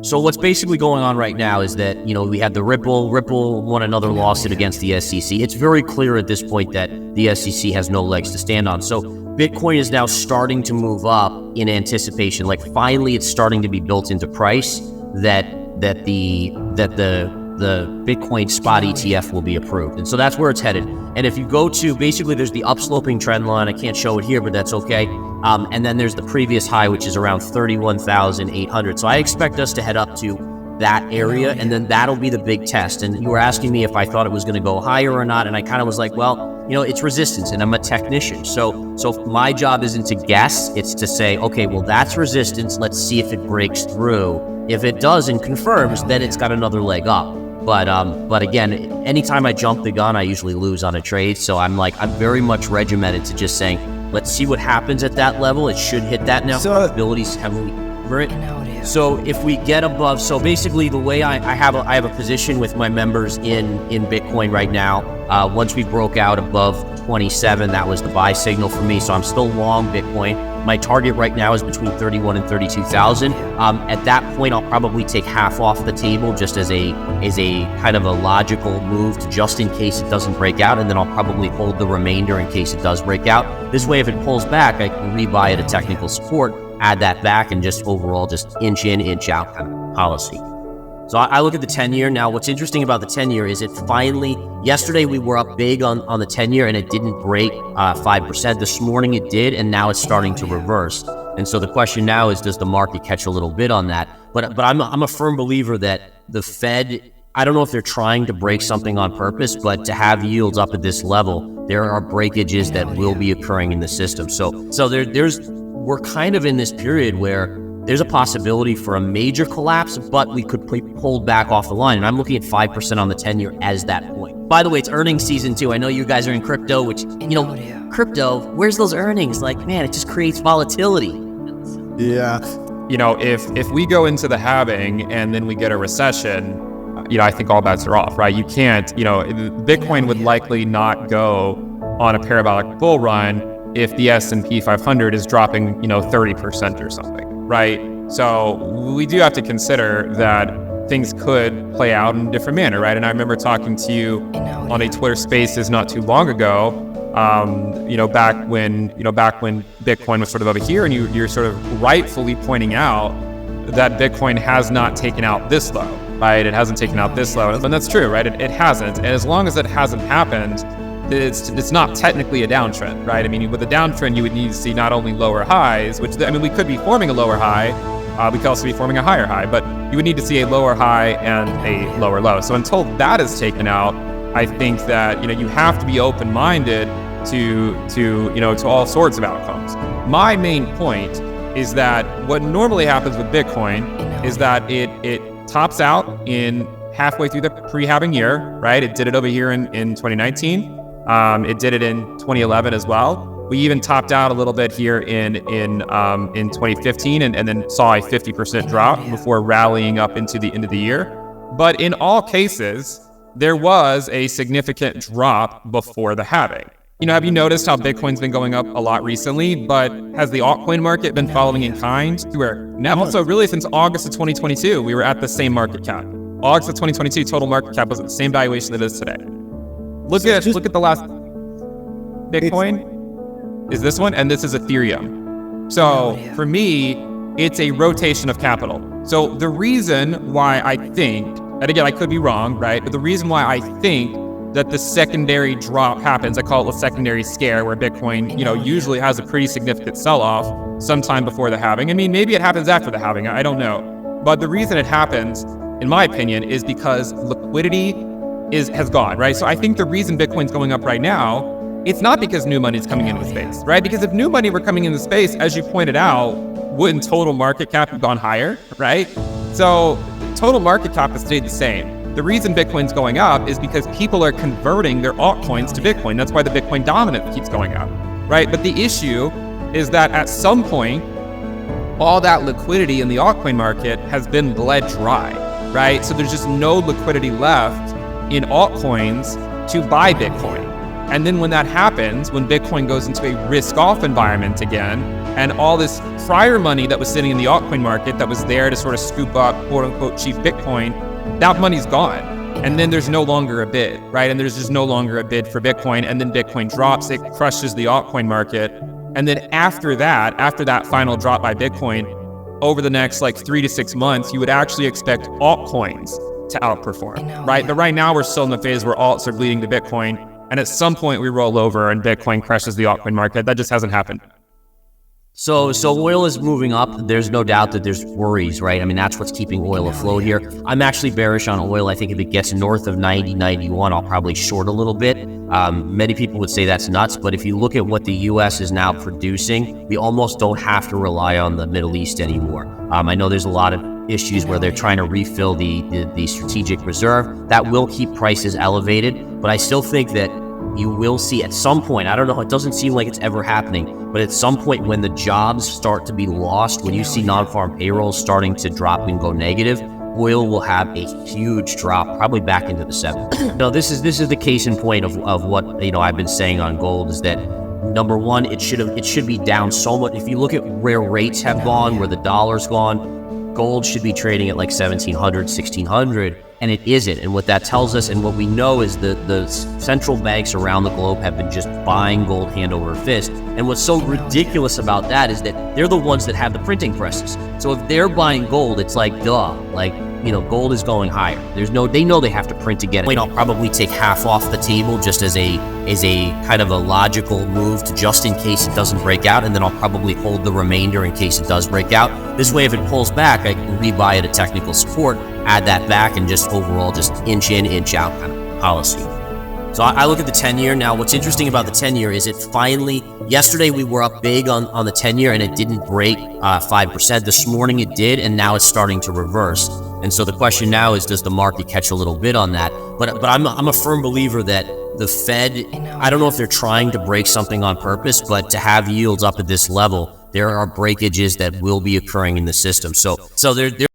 So what's basically going on right now is that, we had the Ripple won another lawsuit against the SEC. It's very clear at this point that the SEC has no legs to stand on. So Bitcoin is now starting to move up in anticipation. Like finally it's starting to be built into price that the Bitcoin spot ETF will be approved. And so that's where it's headed. And if you go to, basically there's the upsloping trend line. I can't show it here, but that's okay. And then there's the previous high, which is around 31,800. So I expect us to head up to that area, and then that'll be the big test. And you were asking me if I thought it was going to go higher or not. And I kind of was like, well, it's resistance, and I'm a technician. So my job isn't to guess. It's to say, okay, well, that's resistance. Let's see if it breaks through. If it does and confirms, then it's got another leg up. But again, anytime I jump the gun, I usually lose on a trade. So I'm very much regimented to just saying, let's see what happens at that level. It should hit that now. Probabilities heavily over it. So if we get above, so basically the way I have a position with my members in Bitcoin right now. Once we broke out above 27, that was the buy signal for me. So I'm still long Bitcoin. My target right now is between 31 and 32,000. At that point, I'll probably take half off the table just as a kind of a logical move to just in case it doesn't break out, and then I'll probably hold the remainder in case it does break out. This way, if it pulls back, I can rebuy at a technical support, add that back, and just overall just inch in, inch out kind of policy. So I look at the 10-year. Now, what's interesting about the 10-year is it finally, yesterday we were up big on the 10-year and it didn't break 5%. This morning it did, and now it's starting to reverse. And so the question now is, does the market catch a little bit on that? But I'm a firm believer that the Fed, I don't know if they're trying to break something on purpose, but to have yields up at this level, there are breakages that will be occurring in the system. So we're kind of in this period where there's a possibility for a major collapse, but we could be pulled back off the line. And I'm looking at 5% on the 10-year as that point. By the way, it's earnings season too. I know you guys are in crypto, which, crypto, where's those earnings? Man, it just creates volatility. Yeah. If we go into the halving and then we get a recession, I think all bets are off, right? You can't, Bitcoin would likely not go on a parabolic bull run if the S&P 500 is dropping, 30% or something. Right? So we do have to consider that things could play out in a different manner, right? And I remember talking to you on a Twitter Spaces not too long ago, back when Bitcoin was sort of over here, and you're sort of rightfully pointing out that Bitcoin has not taken out this low, right? It hasn't taken out this low, and that's true, right? It hasn't, and as long as it hasn't happened, it's not technically a downtrend, right? I mean, with a downtrend, you would need to see not only lower highs, which, we could be forming a lower high, we could also be forming a higher high, but you would need to see a lower high and a lower low. So until that is taken out, I think that, you have to be open-minded to all sorts of outcomes. My main point is that what normally happens with Bitcoin is that it tops out in halfway through the pre-halving year, right? It did it over here in 2019. It did it in 2011 as well. We even topped out a little bit here in 2015 and then saw a 50% drop before rallying up into the end of the year. But in all cases, there was a significant drop before the halving. Have you noticed how Bitcoin's been going up a lot recently, but has the altcoin market been following in kind to where now? So really since August of 2022, we were at the same market cap. August of 2022, total market cap was at the same valuation that it is today. Look at the last Bitcoin is this one, and this is Ethereum. So for me, it's a rotation of capital. So the reason why I think, and again, I could be wrong, right? But the reason why I think that the secondary drop happens, I call it a secondary scare, where Bitcoin, usually has a pretty significant sell-off sometime before the halving. Maybe it happens after the halving, I don't know. But the reason it happens, in my opinion, is because liquidity has gone, right? So I think the reason Bitcoin's going up right now, it's not because new money's coming into the space, right? Because if new money were coming into the space, as you pointed out, wouldn't total market cap have gone higher, right? So total market cap has stayed the same. The reason Bitcoin's going up is because people are converting their altcoins to Bitcoin. That's why the Bitcoin dominance keeps going up, right? But the issue is that at some point, all that liquidity in the altcoin market has been bled dry, right? So there's just no liquidity left in altcoins to buy Bitcoin. And then when that happens, when Bitcoin goes into a risk-off environment again, and all this prior money that was sitting in the altcoin market that was there to sort of scoop up quote-unquote cheap Bitcoin, that money's gone. And then there's no longer a bid, right? And there's just no longer a bid for Bitcoin. And then Bitcoin drops, it crushes the altcoin market. And then after that final drop by Bitcoin, over the next like 3 to 6 months, you would actually expect altcoins to outperform, right? But right now we're still in the phase where alts are bleeding to Bitcoin. And at some point we roll over and Bitcoin crushes the altcoin market. That just hasn't happened. So oil is moving up. There's no doubt that there's worries, right? I mean, that's what's keeping oil afloat here. I'm actually bearish on oil. I think if it gets north of 90, 91, I'll probably short a little bit. Many people would say that's nuts, but if you look at what the US is now producing, we almost don't have to rely on the Middle East anymore. I know there's a lot of issues where they're trying to refill the strategic reserve. That will keep prices elevated, but I still think that you will see at some point, I don't know, it doesn't seem like it's ever happening, but at some point when the jobs start to be lost, when you see non-farm payrolls starting to drop and go negative, oil will have a huge drop, probably back into the 7s. No, this is the case in point of what I've been saying on gold is that number one, it should be down so much. If you look at where rates have gone, where the dollar's gone, gold should be trading at like 1,700, 1,600. And it isn't. And what that tells us, and what we know, is the central banks around the globe have been just buying gold hand over fist. And what's so ridiculous about that is that they're the ones that have the printing presses. So if they're buying gold, it's like, duh, like, gold is going higher. They know they have to print again. I'll probably take half off the table just as a kind of a logical move to just in case it doesn't break out, and then I'll probably hold the remainder in case it does break out. This way, if it pulls back, I can rebuy it at technical support, add that back, and just overall just inch in, inch out kind of policy. So I look at the 10-year. Now, what's interesting about the 10-year is it finally, yesterday we were up big on the 10-year and it didn't break 5%. This morning it did, and now it's starting to reverse. And so the question now is, does the market catch a little bit on that? But I'm a firm believer that the Fed, I don't know if they're trying to break something on purpose, but to have yields up at this level, there are breakages that will be occurring in the system. So they're